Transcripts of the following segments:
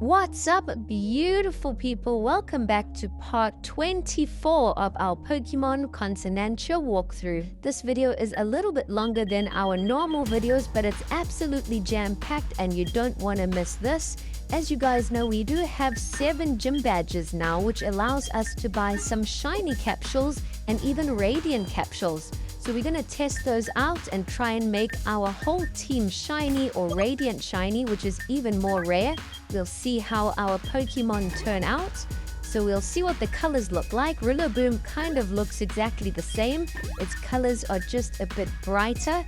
What's up, beautiful people? Welcome back to part 24 of our Pokemon Consonancia walkthrough. This video is a little bit longer than our normal videos, but it's absolutely jam-packed and you don't want to miss this. As you guys know, we do have 7 gym badges now, which allows us to buy some shiny capsules and even radiant capsules. So we're going to test those out and try and make our whole team shiny or radiant shiny, which is even more rare. We'll see how our Pokemon turn out. So we'll see what the colors look like. Rillaboom kind of looks exactly the same. Its colors are just a bit brighter.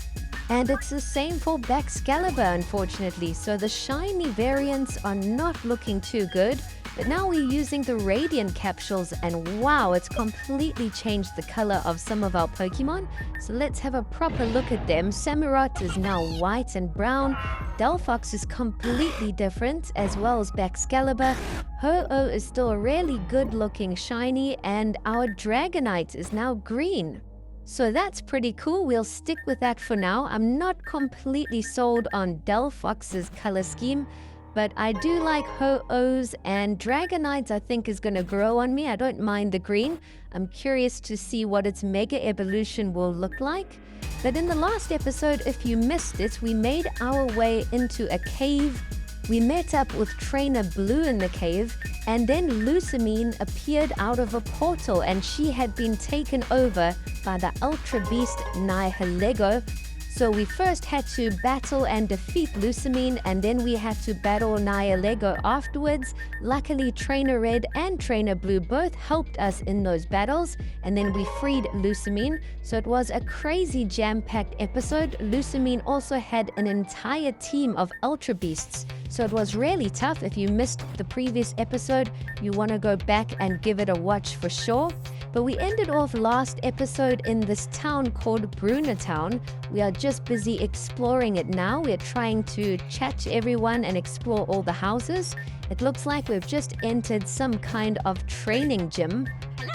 And it's the same for Baxcalibur, unfortunately. So the shiny variants are not looking too good. But now we're using the radiant capsules and wow, it's completely changed the color of some of our Pokemon. So let's have a proper look at them. Samurott is now white and brown. Delphox is completely different, as well as Baxcalibur. Ho-Oh is still a really good looking shiny, and our Dragonite is now green. So that's pretty cool. We'll stick with that for now. I'm not completely sold on Delphox's color scheme, but I do like Ho-Ohs, and Dragonites I think is going to grow on me. I don't mind the green. I'm curious to see what its Mega Evolution will look like. But in the last episode, if you missed it, we made our way into a cave. We met up with Trainer Blue in the cave, and then Lusamine appeared out of a portal, and she had been taken over by the Ultra Beast Nihilego. So we first had to battle and defeat Lusamine, and then we had to battle Nihilego afterwards. Luckily, Trainer Red and Trainer Blue both helped us in those battles, and then we freed Lusamine. So it was a crazy jam-packed episode. Lusamine also had an entire team of Ultra Beasts, so it was really tough. If you missed the previous episode, you want to go back and give it a watch for sure. But we ended off last episode in this town called Bruna Town. We are just busy exploring it now. We're trying to chat to everyone and explore all the houses. It looks like we've just entered some kind of training gym.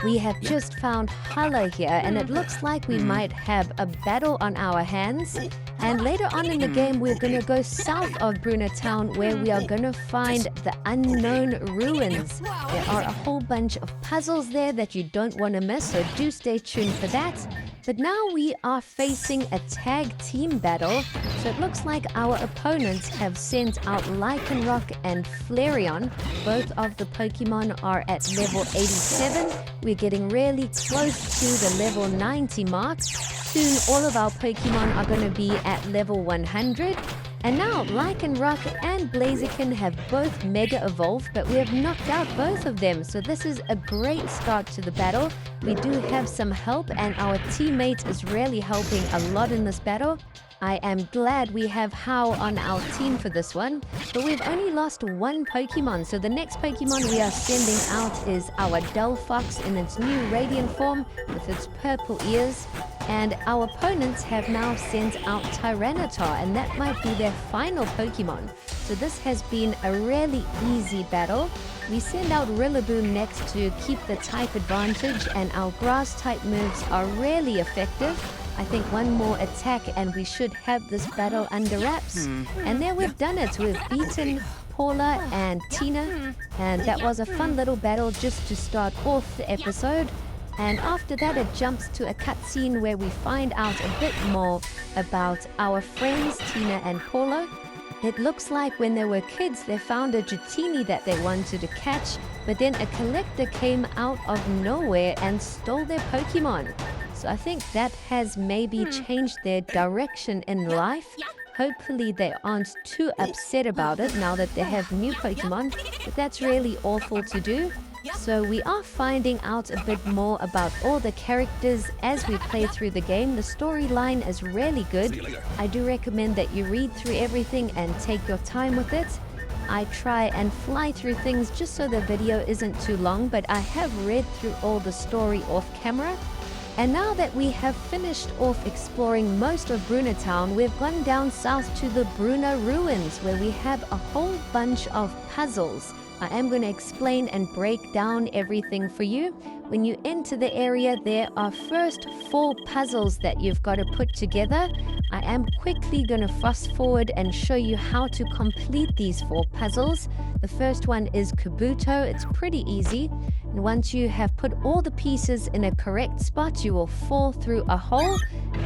We have just found Hala here, and it looks like we might have a battle on our hands. And later on in the game, we're going to go south of Bruna Town, where we are going to find the Unown ruins. There are a whole bunch of puzzles there that you don't want to miss, so do stay tuned for that. But now we are facing a tag team battle, so it looks like our opponents have sent out Lycanroc and Flareon. Both of the Pokemon are at level 87. We're getting really close to the level 90 mark. Soon all of our Pokemon are going to be at level 100. And now Lycanroc and Blaziken have both Mega Evolved, but we have knocked out both of them. So this is a great start to the battle. We do have some help, and our teammate is really helping a lot in this battle. I am glad we have Hugh on our team for this one, but we've only lost one Pokemon, so the next Pokemon we are sending out is our Delphox in its new Radiant form with its purple ears. And our opponents have now sent out Tyranitar, and that might be their final Pokemon. So this has been a really easy battle. We send out Rillaboom next to keep the type advantage, and our grass type moves are really effective. I think one more attack and we should have this battle under wraps. And there we've done it. We've beaten Paula and Tina, and that was a fun little battle just to start off the episode. And after that, it jumps to a cutscene where we find out a bit more about our friends Tina and Paula. It looks like when they were kids, they found a Dratini that they wanted to catch, but then a collector came out of nowhere and stole their Pokemon. So I think that has maybe changed their direction in life. Hopefully they aren't too upset about it now that they have new Pokemon, but that's really awful to do. So we are finding out a bit more about all the characters as we play through the game. The storyline is really good. I do recommend that you read through everything and take your time with it. I try and fly through things just so the video isn't too long, but I have read through all the story off camera. And now that we have finished off exploring most of Bruna Town, we've gone down south to the Bruna ruins, where we have a whole bunch of puzzles. I am going to explain and break down everything for you. When you enter the area, there are first 4 puzzles that you've got to put together. I am quickly going to fast forward and show you how to complete these 4 puzzles. The first one is Kabuto. It's pretty easy. And once you have put all the pieces in a correct spot, you will fall through a hole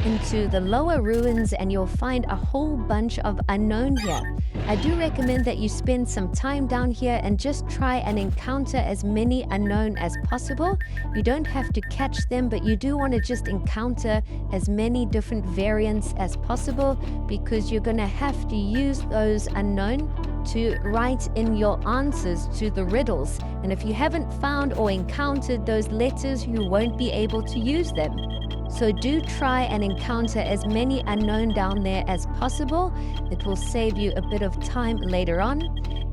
into the lower ruins and you'll find a whole bunch of Unown here. I do recommend that you spend some time down here and just try and encounter as many Unown as possible. You don't have to catch them, but you do want to just encounter as many different variants as possible, because you're going to have to use those Unown to write in your answers to the riddles. And if you haven't found or encountered those letters, you won't be able to use them. So do try and encounter as many Unown down there as possible. It will save you a bit of time later on.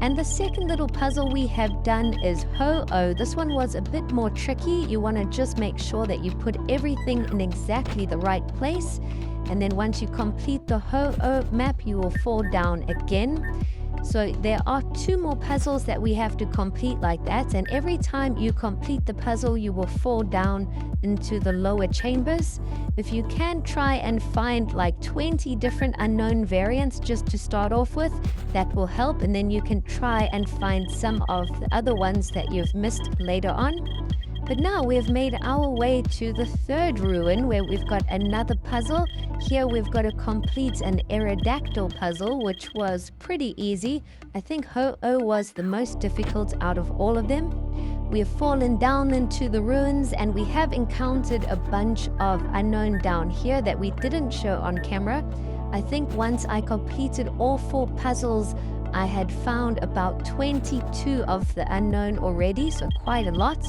And the second little puzzle we have done is Ho-Oh. This one was a bit more tricky. You want to just make sure that you put everything in exactly the right place. And then once you complete the Ho-Oh map, you will fall down again. So there are 2 more puzzles that we have to complete like that, and every time you complete the puzzle you will fall down into the lower chambers. If you can try and find like 20 different Unown variants just to start off with, that will help, and then you can try and find some of the other ones that you've missed later on. But now we've made our way to the 3rd ruin, where we've got another puzzle. Here we've got to complete an Aerodactyl puzzle, which was pretty easy. I think Ho-Oh was the most difficult out of all of them. We have fallen down into the ruins and we have encountered a bunch of Unown down here that we didn't show on camera. I think once I completed all 4 puzzles, I had found about 22 of the Unown already, so quite a lot.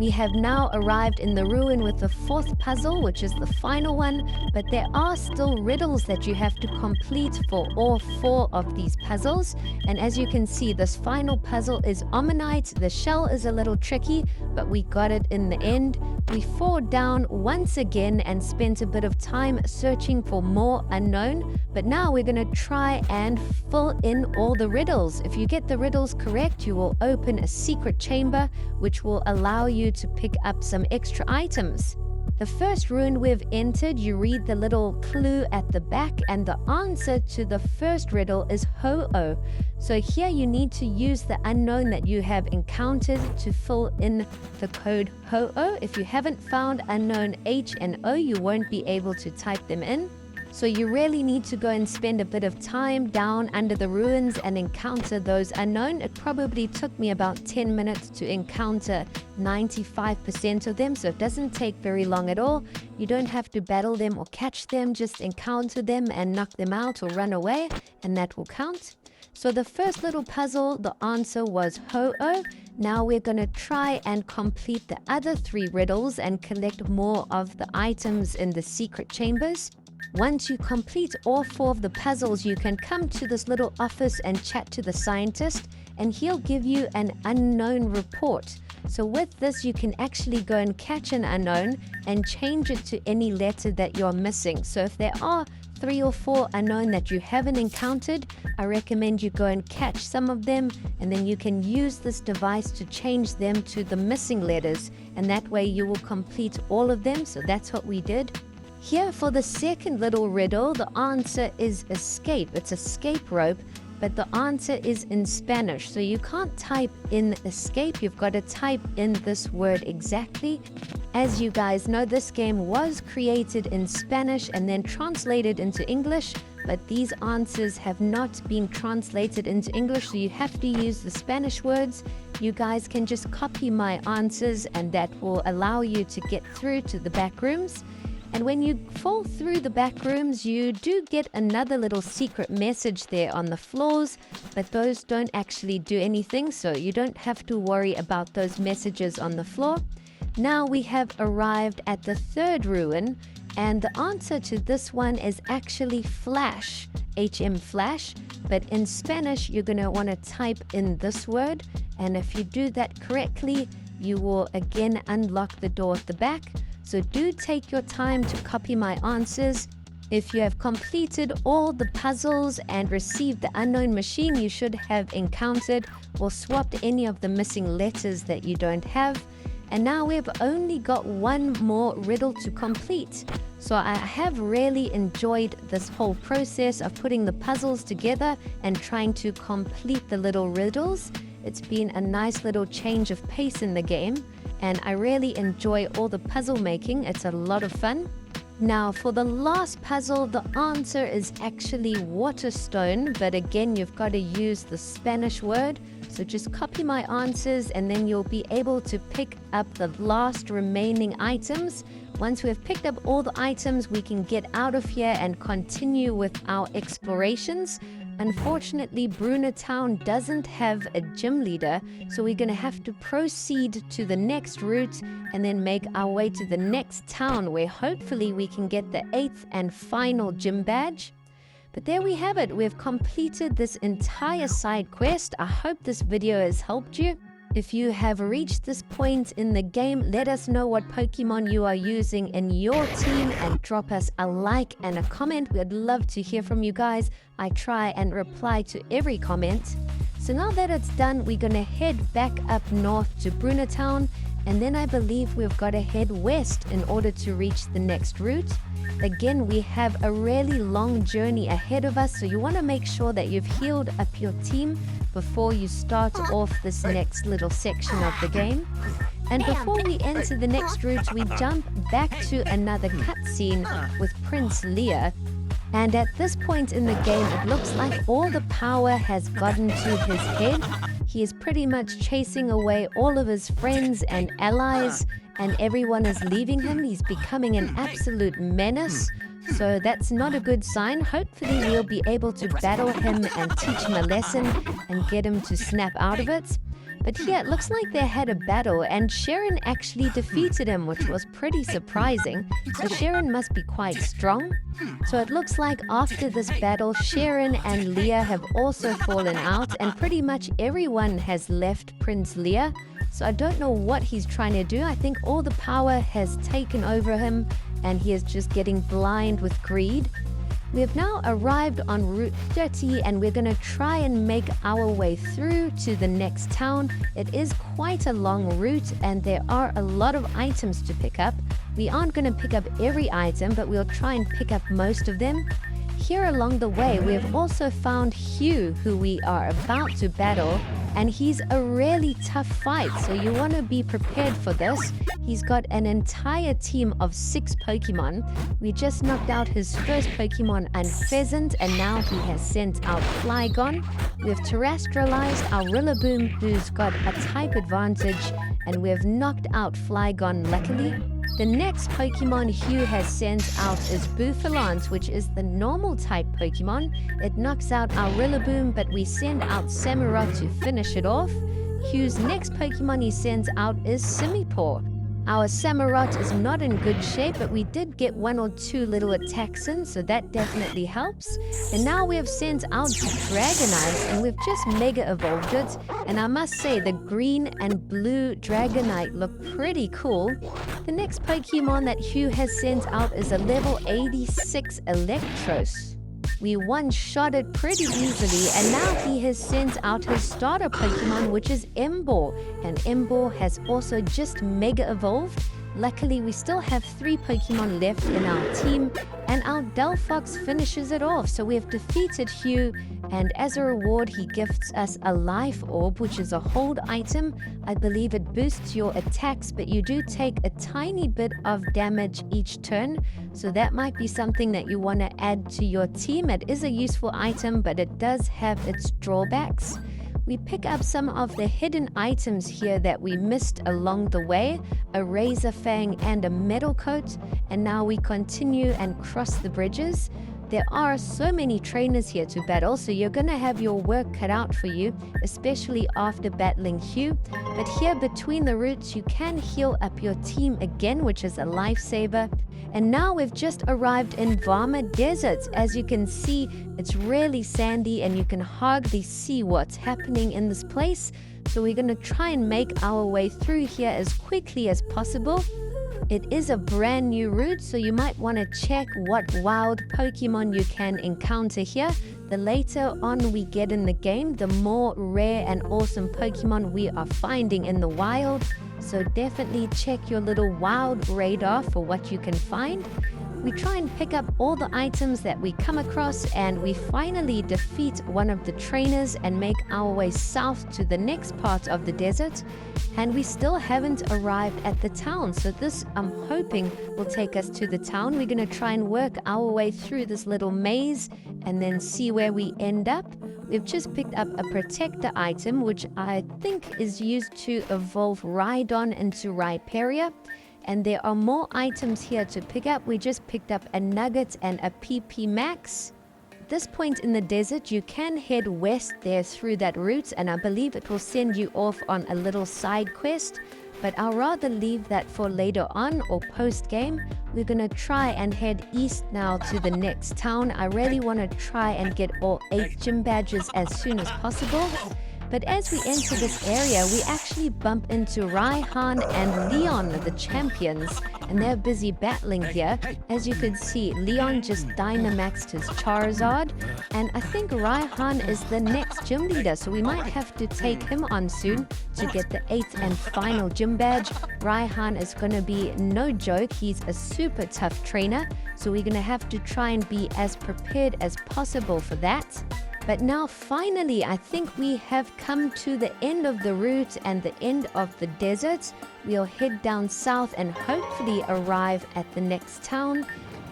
We have now arrived in the ruin with the 4th puzzle, which is the final one, but there are still riddles that you have to complete for all 4 of these puzzles. And as you can see, this final puzzle is Omanyte. The shell is a little tricky, but we got it in the end. We fall down once again and spent a bit of time searching for more Unown, but now we're going to try and fill in all the riddles. If you get the riddles correct, you will open a secret chamber, which will allow you to pick up some extra items. The first ruin we've entered, you read the little clue at the back, and the answer to the first riddle is Ho-Oh. So here you need to use the Unown that you have encountered to fill in the code Ho-Oh. If you haven't found Unown H and O, you won't be able to type them in. So you really need to go and spend a bit of time down under the ruins and encounter those Unown. It probably took me about 10 minutes to encounter 95% of them, so it doesn't take very long at all. You don't have to battle them or catch them, just encounter them and knock them out or run away, and that will count. So the first little puzzle, the answer was Ho-Oh. Now we're going to try and complete the other 3 riddles and collect more of the items in the secret chambers. Once you complete all 4 of the puzzles, you can come to this little office and chat to the scientist, and he'll give you an Unown report. So with this, you can actually go and catch an Unown and change it to any letter that you're missing. So if there are 3 or 4 Unown that you haven't encountered, I recommend you go and catch some of them, and then you can use this device to change them to the missing letters, and that way you will complete all of them. So that's what we did. Here for the second little riddle, the answer is escape. It's escape rope, but the answer is in Spanish. So you can't type in escape, you've got to type in this word exactly. As you guys know, this game was created in Spanish and then translated into English, but these answers have not been translated into English, so you have to use the Spanish words. You guys can just copy my answers and that will allow you to get through to the back rooms. And when you fall through the back rooms, you do get another little secret message there on the floors, but those don't actually do anything, so you don't have to worry about those messages on the floor. Now we have arrived at the 3rd ruin, and the answer to this one is actually flash, HM flash, but in Spanish you're going to want to type in this word, and if you do that correctly, you will again unlock the door at the back. So do take your time to copy my answers. If you have completed all the puzzles and received the Unown machine, you should have encountered or swapped any of the missing letters that you don't have. And now we've only got 1 more riddle to complete. So I have really enjoyed this whole process of putting the puzzles together and trying to complete the little riddles. It's been a nice little change of pace in the game, and I really enjoy all the puzzle making. It's a lot of fun. Now for the last puzzle, the answer is actually waterstone, but again you've got to use the Spanish word. So just copy my answers and then you'll be able to pick up the last remaining items. Once we've picked up all the items, we can get out of here and continue with our explorations. Unfortunately, Bruna Town doesn't have a gym leader, so we're going to have to proceed to the next route and then make our way to the next town where hopefully we can get the 8th and final gym badge. But there we have it. We've completed this entire side quest. I hope this video has helped you. If you have reached this point in the game, let us know what Pokemon you are using in your team and drop us a like and a comment. We'd love to hear from you guys. I try and reply to every comment. So now that it's done, we're going to head back up north to Bruna Town, and then I believe we've got to head west in order to reach the next route. Again, we have a really long journey ahead of us, so you want to make sure that you've healed up your team before you start off this next little section of the game. And before we enter the next route, we jump back to another cutscene with Prince Lear. And at this point in the game, it looks like all the power has gotten to his head. He is pretty much chasing away all of his friends and allies, and everyone is leaving him. He's becoming an absolute menace. So that's not a good sign. Hopefully we'll be able to battle him and teach him a lesson and get him to snap out of it. But here it looks like they had a battle and Sharon actually defeated him, which was pretty surprising. So Sharon must be quite strong. So it looks like after this battle, Sharon and Lear have also fallen out, and pretty much everyone has left Prince Lear. So I don't know what he's trying to do. I think all the power has taken over him and he is just getting blind with greed. We have now arrived on Route 30 and we're going to try and make our way through to the next town. It is quite a long route and there are a lot of items to pick up. We aren't going to pick up every item, but we'll try and pick up most of them. Here along the way, we have also found Hugh, who we are about to battle, and he's a really tough fight, so you want to be prepared for this. He's got an entire team of 6 Pokemon. We just knocked out his first Pokemon, Unpheasant, and now he has sent out Flygon. We've terrestrialized our Rillaboom, who's got a type advantage, and we've knocked out Flygon luckily. The next Pokemon Hugh has sent out is Bouffalance, which is the normal type Pokemon. It knocks out our Rillaboom, but we send out Samurott to finish it off. Hugh's next Pokemon he sends out is Simipour. Our Samurott is not in good shape, but we did get 1 or 2 little attacks in, so that definitely helps. And now we have sent out Dragonite, and we've just Mega Evolved it. And I must say, the green and blue Dragonite look pretty cool. The next Pokemon that Hugh has sent out is a level 86 Electros. We one-shot it pretty easily, and now he has sent out his starter Pokemon, which is Emboar. And Emboar has also just Mega Evolved. Luckily, we still have 3 Pokemon left in our team, and our Delphox finishes it off. So we have defeated Hugh, and as a reward, he gifts us a Life Orb, which is a hold item. I believe it boosts your attacks, but you do take a tiny bit of damage each turn. So that might be something that you want to add to your team. It is a useful item, but it does have its drawbacks. We pick up some of the hidden items here that we missed along the way, a Razor Fang and a Metal Coat, and now we continue and cross the bridges. There are so many trainers here to battle, so you're going to have your work cut out for you, especially after battling Hugh. But here between the routes, you can heal up your team again, which is a lifesaver. And now we've just arrived in Varmmer Desert. As you can see, it's really sandy and you can hardly see what's happening in this place. So we're going to try and make our way through here as quickly as possible. It is a brand new route, so you might want to check what wild Pokemon you can encounter here. The later on we get in the game, the more rare and awesome Pokemon we are finding in the wild. So definitely check your little wild radar for what you can find. We try and pick up all the items that we come across, and we finally defeat one of the trainers and make our way south to the next part of the desert. And we still haven't arrived at the town, so this, I'm hoping, will take us to the town. We're going to try and work our way through this little maze and then see where we end up. We've just picked up a protector item, which I think is used to evolve Rhydon into Rhyperior. And there are more items here to pick up. We just picked up a nugget and a PP Max. At this point in the desert, you can head west there through that route, and I believe it will send you off on a little side quest. But I'll rather leave that for later on or post-game. We're going to try and head east now to the next town. I really want to try and get all 8 gym badges as soon as possible. But as we enter this area, we actually bump into Raihan and Leon, the champions, and they're busy battling here. As you could see, Leon just Dynamaxed his Charizard, and I think Raihan is the next gym leader, so we might have to take him on soon to get the 8th and final gym badge. Raihan is going to be no joke. He's a super tough trainer, so we're going to have to try and be as prepared as possible for that. But now finally, I think we have come to the end of the route and the end of the desert. We'll head down south and hopefully arrive at the next town.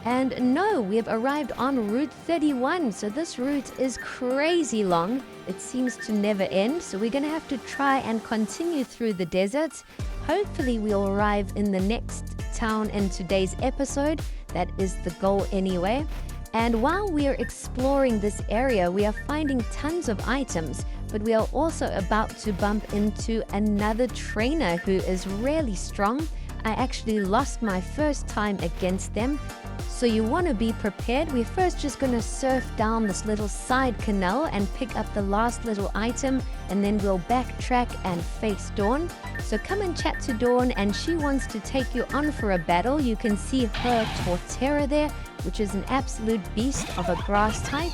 And no, we have arrived on Route 31. So this route is crazy long. It seems to never end. So we're going to have to try and continue through the desert. Hopefully we'll arrive in the next town in today's episode. That is the goal anyway. And while we are exploring this area, we are finding tons of items, but we are also about to bump into another trainer who is really strong. I actually lost my first time against them, so you want to be prepared. We're first just going to surf down this little side canal and pick up the last little item, and then we'll backtrack and face Dawn. So come and chat to Dawn, and she wants to take you on for a battle. You can see her Torterra there, which is an absolute beast of a grass type.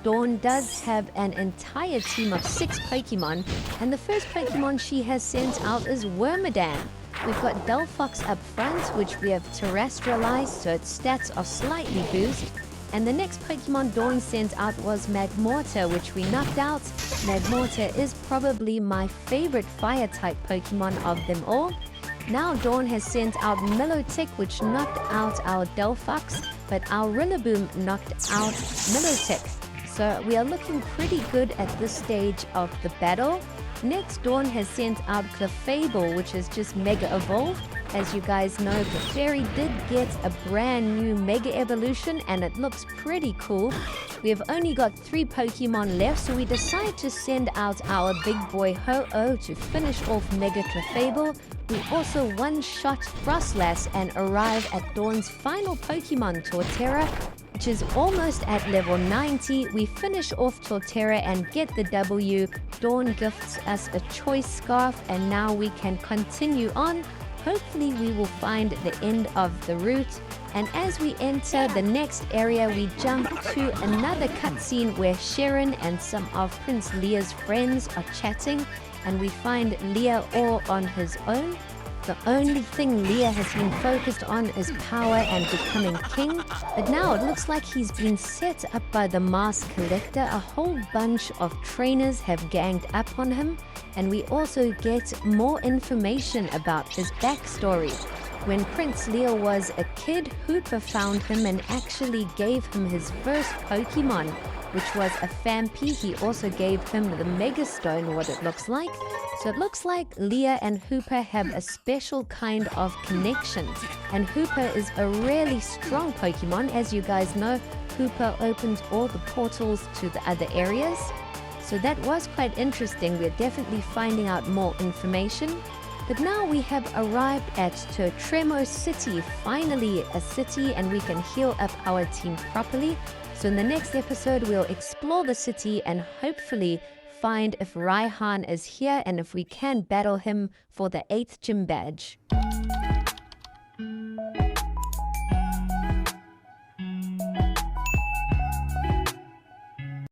Dawn does have an entire team of 6 Pokemon, and the first Pokemon she has sent out is Wormadam. We've got Delphox up front, which we have terrestrialized, so its stats are slightly boosted. And the next Pokemon Dawn sent out was Magmortar, which we knocked out. Magmortar is probably my favorite fire-type Pokemon of them all. Now Dawn has sent out Milotic, which knocked out our Delphox, but our Rillaboom knocked out Milotic. So we are looking pretty good at this stage of the battle. Next, Dawn has sent out Clefable, which is just Mega Evolved. As you guys know, Clefairy did get a brand new Mega Evolution, and it looks pretty cool. We have only got 3 Pokemon left, so we decide to send out our big boy Ho-Oh to finish off Mega Clefable. We also one-shot Frostlass and arrive at Dawn's final Pokemon, Torterra, which is almost at level 90. We finish off Torterra and get the W. Dawn gifts us a choice scarf, and now we can continue on. Hopefully we will find the end of the route. And as we enter the next area, we jump to another cutscene where Sharon and some of Prince Lear's friends are chatting, and we find Lear all on his own. The only thing Lear has been focused on is power and becoming king, but now it looks like he's been set up by the Mask Collector. A whole bunch of trainers have ganged up on him, and we also get more information about his backstory. When Prince Lear was a kid, Hooper found him and actually gave him his first Pokemon, which was a Phanpy. He also gave him the Mega Stone, what it looks like. So it looks like Lear and Hooper have a special kind of connection. And Hooper is a really strong Pokemon. As you guys know, Hooper opens all the portals to the other areas. So that was quite interesting. We're definitely finding out more information. But now we have arrived at Tremo City, finally a city, and we can heal up our team properly. So in the next episode, we'll explore the city and hopefully find if Raihan is here and if we can battle him for the 8th gym badge.